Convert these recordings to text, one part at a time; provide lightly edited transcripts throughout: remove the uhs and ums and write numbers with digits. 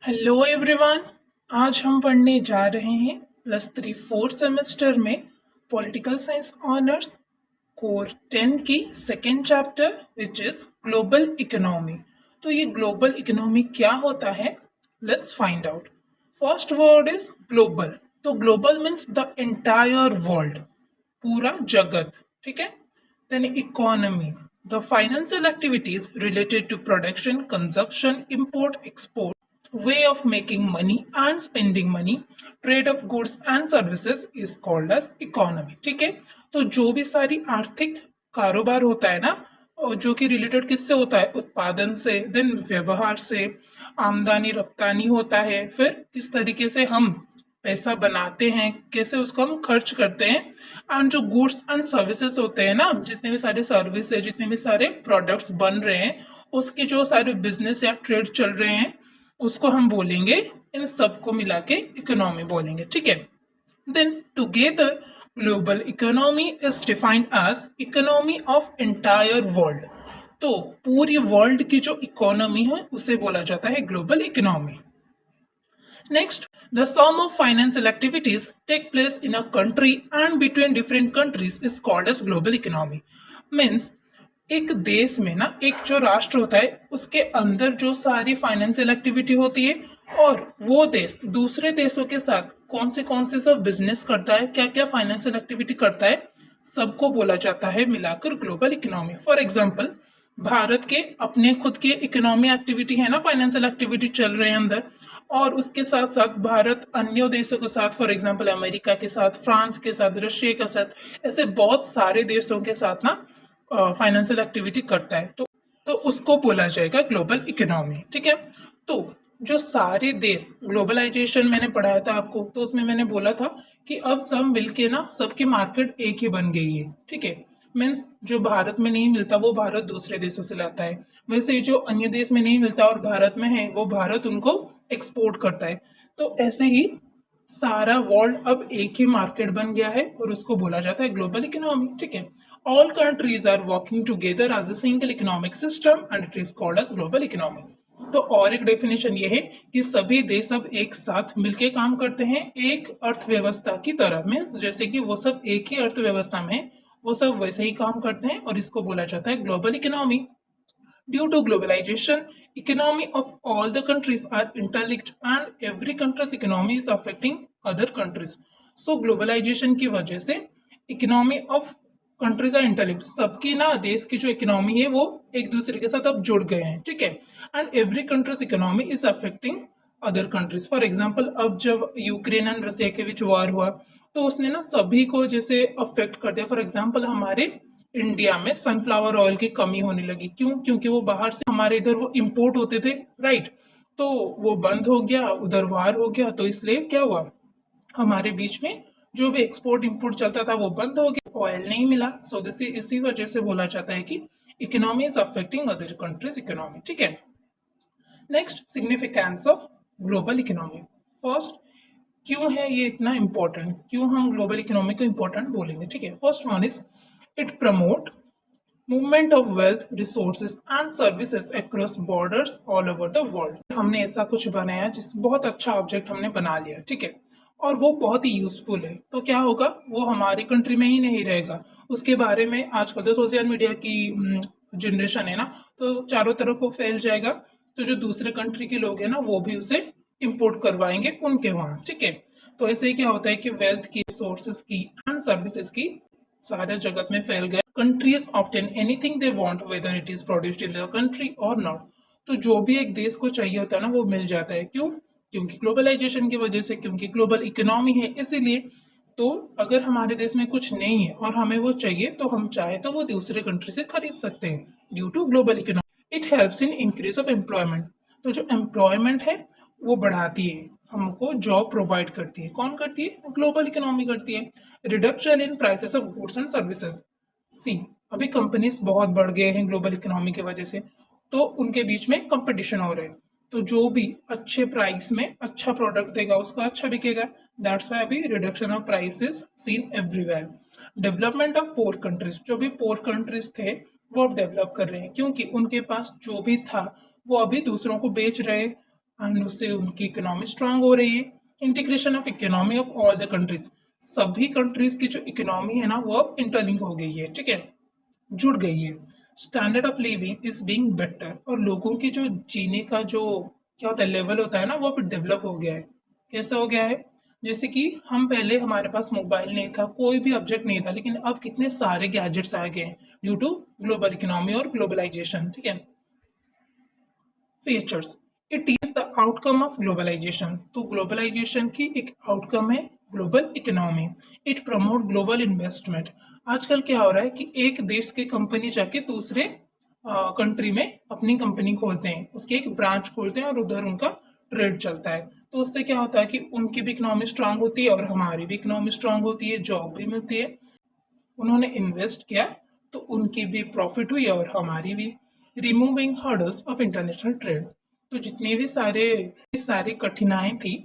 Hello everyone. आज हम पढ़ने जा रहे हैं +3 फोर्थ सेमेस्टर में पॉलिटिकल साइंस ऑनर्स कोर 10 की second chapter which is global economy. तो ये ग्लोबल इकोनॉमी क्या होता है, let's find out. First word is global. तो global means the entire world, पूरा जगत, ठीक है। Then economy, the financial activities related to production, consumption, import, export, way of making money and spending money, trade of goods and services is called as economy। ठीक है, तो जो भी सारी आर्थिक कारोबार होता है ना, और जो कि रिलेटेड किससे होता है, उत्पादन से, देन व्यवहार से, आमदनी रफ्तानी होता है, फिर किस तरीके से हम पैसा बनाते हैं, कैसे उसको हम खर्च करते हैं, एंड जो गुड्स एंड सर्विसेज होते हैं ना, जितने भी सारे सर्विस है, जितने भी सारे प्रोडक्ट्स बन रहे हैं, उसके जो सारे बिजनेस या ट्रेड चल रहे हैं, उसको हम बोलेंगे, इन सबको मिला के इकोनॉमी बोलेंगे, ठीक है। Then together global economy is defined as economy of entire world. तो पूरी वर्ल्ड की जो इकोनॉमी है उसे बोला जाता है global economy. Next, the sum of financial activities take place in a country and between different countries is called as global economy। Means एक देश में ना, एक जो राष्ट्र होता है उसके अंदर जो सारी फाइनेंशियल एक्टिविटी होती है, और वो देश दूसरे देशों के साथ कौन से सब बिजनेस करता है, क्या क्या फाइनेंशियल एक्टिविटी करता है, सबको बोला जाता है मिलाकर global economy. For example, Bharat के अपने खुद के इकोनॉमी एक्टिविटी है ना, फाइनेंशियल एक्टिविटी चल रहे हैं अंदर, और उसके साथ साथ भारत अन्य देशों के साथ, फॉर एग्जांपल अमेरिका के साथ, फ्रांस के साथ, रशिया के साथ, ऐसे बहुत सारे देशों के साथ ना फाइनेंशियल एक्टिविटी करता है, तो उसको बोला जाएगा ग्लोबल इकोनॉमी, ठीक है। तो जो सारे देश, ग्लोबलाइजेशन मैंने पढ़ाया था आपको, तो उसमें मैंने बोला था कि अब सब मिलके ना, सबकी मार्केट एक ही बन गई है, ठीक है। मीन्स जो भारत में नहीं मिलता वो भारत दूसरे देशों से लाता है, वैसे जो अन्य देश में नहीं मिलता और भारत में है वो भारत उनको एक्सपोर्ट करता है। तो ऐसे ही सारा वर्ल्ड अब एक ही मार्केट बन गया है और उसको बोला जाता है ग्लोबल इकोनॉमी, ठीक है। All countries are working together as a single economic system and it is called as global economy. तो और एक डेफिनेशन ये है कि सभी देश अब एक साथ मिलके काम करते हैं एक अर्थव्यवस्था की तरह में, जैसे कि वो सब एक ही अर्थव्यवस्था में वो सब वैसे ही काम करते हैं, और इसको बोला जाता है global economy. Due to globalization, economy of all the countries are interlinked and every country's economy is affecting other countries। So globalization की वजह से economy of countries are interlinked, सबकी ना देश की जो इकोनॉमी है वो एक दूसरे के साथ अब जुड़ गए हैं, ठीक है। And every countries economy is affecting other countries. For example, अब जब यूक्रेन एंड रशिया के बीच वार हुआ तो उसने ना सभी को जैसे अफेक्ट कर दिया। फॉर एग्जाम्पल, हमारे इंडिया में सनफ्लावर ऑयल की कमी होने लगी, क्यों? क्योंकि वो बाहर से हमारे इधर वो इंपोर्ट होते थे, राइट। तो वो बंद हो गया, उधर वार हो गया, तो इसलिए क्या हुआ, हमारे बीच में जो भी एक्सपोर्ट इंपोर्ट चलता था वो बंद हो गया, ऑयल नहीं मिला। सो दिस इसी वजह से बोला जाता है कि economy is affecting other countries economy, ठीक है। Next, significance of global economy. First, क्यों है ये इतना इंपॉर्टेंट, क्यों हम ग्लोबल इकोनॉमी को इंपॉर्टेंट बोलेंगे, ठीक है। First one is it promote movement of wealth, resources and services across borders all over the world. हमने ऐसा कुछ बनाया जिस बहुत अच्छा ऑब्जेक्ट हमने बना लिया, ठीक है, और वो बहुत ही यूजफुल है, तो क्या होगा, वो हमारी कंट्री में ही नहीं रहेगा, उसके बारे में आजकल तो सोशल मीडिया की जनरेशन है ना, तो चारों तरफ वो फैल जाएगा, तो जो दूसरे कंट्री के लोग हैं ना वो भी उसे इंपोर्ट करवाएंगे उनके वहाँ, ठीक है। तो ऐसे ही क्या होता है कि वेल्थ की, रिसोर्सेज की एंड सर्विसेज की सारे जगत में फैल गया। Countries obtain anything they want whether it is produced in the country और नॉट। तो जो भी एक देश को चाहिए होता है ना वो मिल जाता है, क्यों? क्योंकि ग्लोबलाइजेशन की वजह से, क्योंकि ग्लोबल इकोनॉमी है इसीलिए। तो अगर हमारे देश में कुछ नहीं है और हमें वो चाहिए तो हम चाहे तो वो दूसरे कंट्री से खरीद सकते हैं, due to global economy. It helps in increase of employment. तो जो एम्प्लॉयमेंट है वो बढ़ाती है, हमको जॉब प्रोवाइड करती है। कौन करती है? ग्लोबल इकोनॉमी करती है। Reduction in prices of goods and services. See, अभी कंपनीज बहुत बढ़ गए हैं ग्लोबल इकोनॉमी की वजह से, तो उनके बीच में कंपटीशन हो रहा है, तो जो भी अच्छे प्राइस में अच्छा प्रोडक्ट देगा उसका अच्छा बिकेगा। दैट्स वाई अभी reduction of prices seen everywhere. Development of poor countries, जो भी पोर कंट्रीज थे वो अब डेवलप कर रहे हैं, क्योंकि उनके पास जो भी था वो अभी दूसरों को बेच रहे, एंड उससे उनकी इकोनॉमी स्ट्रांग हो रही है। Integration of economy of all the countries, सभी कंट्रीज की जो इकोनॉमी है ना वो अब इंटरलिंक हो गई है, ठीक है, जुड़ गई है। Standard of living is being better, और लोगों की जो जीने का जो क्या होता है लेवल होता है ना वो भी डेवलप हो गया है। कैसे हो गया है? जैसे कि हम पहले हमारे पास मोबाइल नहीं था, कोई भी ऑब्जेक्ट नहीं था, लेकिन अब कितने सारे गैजेट्स आ गए हैं ड्यू टू ग्लोबल इकोनॉमी और ग्लोबलाइजेशन, ठीक है। Features, it is the outcome of globalization, तो ग्लोबलाइजेशन की एक आउटकम है global economy. It promote global investment, आजकल क्या हो रहा है कि एक देश की कंपनी जाके दूसरे कंट्री में अपनी कंपनी खोलते हैं, उसकी एक ब्रांच खोलते हैं और उधर उनका ट्रेड चलता है। तो उससे क्या होता है कि उनकी भी इकोनॉमी स्ट्रांग होती है और हमारी भी इकोनॉमी स्ट्रांग होती है, जॉब भी मिलती है। उन्होंने इन्वेस्ट किया तो उनकी भी प्रॉफिट हुई और हमारी भी। Removing hurdles of international trade, तो जितनी भी सारी कठिनाई थी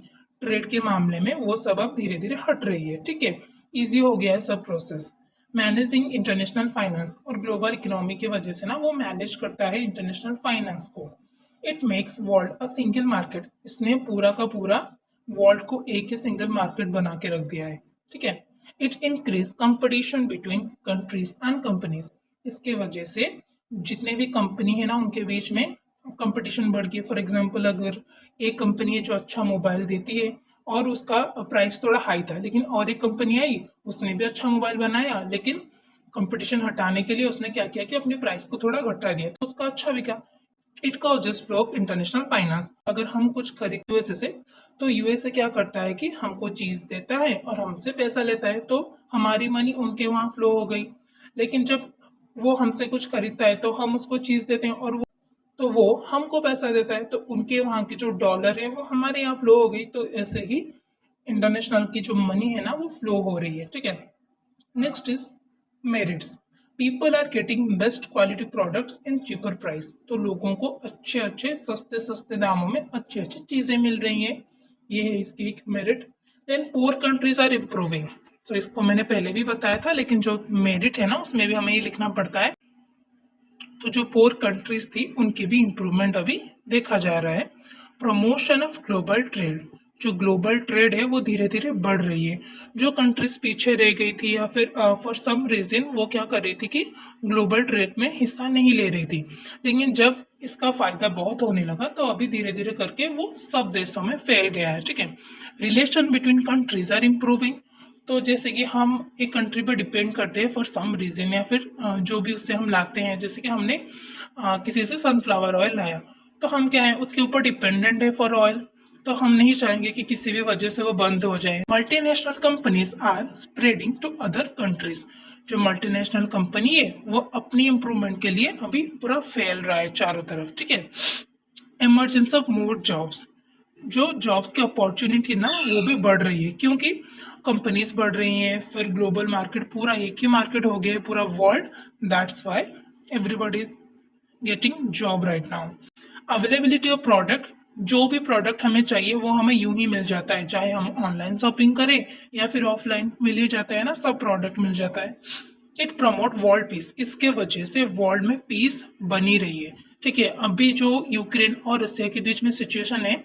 ट्रेड के मामले में वो सब अब धीरे धीरे हट रही है, ठीक है, इजी हो गया है सब प्रोसेस। मैनेजिंग इंटरनेशनल फाइनेंस, और ग्लोबल इकोनॉमी की वजह से ना वो मैनेज करता है इंटरनेशनल फाइनेंस को। It makes world a single market, इसने पूरा का पूरा वर्ल्ड को एक ही सिंगल मार्केट बना के रख दिया है, ठीक है। It increase competition between countries and companies, इसके वजह से जितने भी कंपनी है ना उनके बीच में कंपटीशन बढ़ गई। फॉर एग्जांपल अगर एक कंपनी है जो अच्छा मोबाइल देती है और उसका प्राइस थोड़ा हाई था, लेकिन और एक कंपनी आई उसने भी अच्छा मोबाइल बनाया, लेकिन कंपटीशन हटाने के लिए उसने क्या किया कि अपनी प्राइस को थोड़ा घटा दिया, तो उसका अच्छा बिका। It causes flow of international finance, अगर हम कुछ खरीद यूएसए से, तो यूएसए क्या करता है कि हमको चीज देता है और हमसे पैसा लेता है, तो हमारी मनी उनके वहां फ्लो हो गई। लेकिन जब वो हमसे कुछ खरीदता है तो हम उसको चीज देते हैं और वो हमको पैसा देता है, तो उनके वहां की जो डॉलर है वो हमारे यहाँ फ्लो हो गई। तो ऐसे ही इंटरनेशनल की जो मनी है ना वो फ्लो हो रही है, ठीक है। Next is merits, people are getting best quality products in cheaper price, तो लोगों को अच्छे अच्छे सस्ते सस्ते दामों में अच्छी अच्छी चीजें मिल रही हैं, ये है इसकी एक merit. Then poor countries are improving, तो इसको मैंने पहले भी बताया था, लेकिन जो मेरिट है ना उसमें भी हमें ये लिखना पड़ता है। तो जो पुअर कंट्रीज थी उनकी भी इम्प्रूवमेंट अभी देखा जा रहा है। प्रमोशन ऑफ ग्लोबल ट्रेड, जो ग्लोबल ट्रेड है वो धीरे धीरे बढ़ रही है। जो कंट्रीज पीछे रह गई थी या फिर फॉर सम रीजन वो क्या कर रही थी कि ग्लोबल ट्रेड में हिस्सा नहीं ले रही थी, लेकिन जब इसका फायदा बहुत होने लगा तो अभी धीरे धीरे करके वो सब देशों में फैल गया है, ठीक है। Relation between countries are improving, तो जैसे कि हम एक कंट्री पर डिपेंड करते हैं फॉर सम रीजन, या फिर जो भी उससे हम लाते हैं, जैसे कि हमने किसी से सनफ्लावर ऑयल लाया, तो हम क्या है उसके ऊपर डिपेंडेंट है फॉर ऑयल, तो हम नहीं चाहेंगे कि किसी भी वजह से वो बंद हो जाए। Multinational companies are spreading to other countries, जो मल्टीनेशनल कंपनी है वो अपनी इम्प्रूवमेंट के लिए अभी पूरा फैल रहा है चारों तरफ, ठीक है। इमरजेंस ऑफ मोर जॉब्स, जो जॉब्स की अपॉर्चुनिटी ना वो भी बढ़ रही है, क्योंकि कंपनीज बढ़ रही हैं, फिर ग्लोबल मार्केट पूरा एक ही मार्केट हो गया है पूरा world, that's why everybody is getting job right now. Availability of product, जो भी प्रोडक्ट हमें चाहिए वो हमें यूं ही मिल जाता है, चाहे हम ऑनलाइन शॉपिंग करें या फिर ऑफलाइन, मिल ही जाता है ना, सब प्रोडक्ट मिल जाता है। इट प्रमोट वर्ल्ड पीस, इसके वजह से वर्ल्ड में पीस बनी रही है, ठीक है। अभी जो यूक्रेन और रसिया के बीच में सिचुएशन है,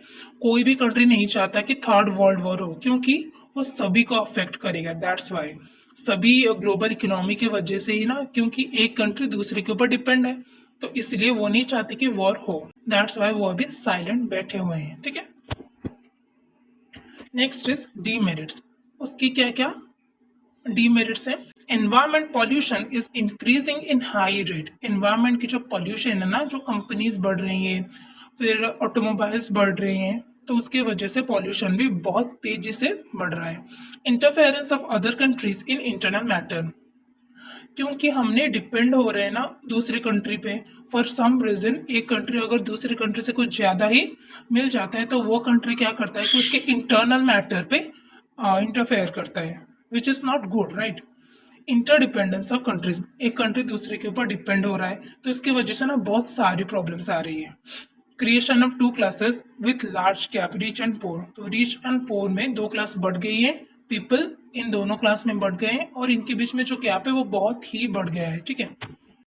कोई भी कंट्री नहीं चाहता कि थर्ड वर्ल्ड वॉर हो, क्योंकि वो सभी को अफेक्ट करेगा, दैट्स वाई सभी ग्लोबल इकोनॉमी की वजह से ही ना, क्योंकि एक कंट्री दूसरे के ऊपर डिपेंड है, तो इसलिए वो नहीं चाहते कि वॉर हो, दैट्स वाई वो अभी साइलेंट बैठे हुए हैं, ठीक है। नेक्स्ट इज डीमेरिट्स, उसकी क्या क्या डीमेरिट्स है। Environment pollution is increasing in high rate, environment की जो पॉल्यूशन है ना, जो कंपनीज बढ़ रही हैं, फिर ऑटोमोबाइल्स बढ़ रही हैं, तो उसकी वजह से पॉल्यूशन भी बहुत तेजी से बढ़ रहा है। Interference of other countries in internal matter, क्योंकि हमने डिपेंड हो रहे हैं ना दूसरी कंट्री पे, फॉर सम रीजन एक कंट्री अगर दूसरी कंट्री से कुछ ज़्यादा ही मिल जाता है तो वो कंट्री क्या करता है कि उसके इंटरनल मैटर पे इंटरफेयर करता है, which is not good, right. Interdependence of countries, एक कंट्री दूसरे के ऊपर डिपेंड हो रहा है, तो इसकी वजह से ना बहुत सारी प्रॉब्लम्स आ रही है। Creation of two classes with large gap, rich and poor, तो रिच एंड पोर में दो क्लास बढ़ गई है, पीपल इन दोनों क्लास में बढ़ गए हैं और इनके बीच में जो गैप है वो बहुत ही बढ़ गया है, ठीक है।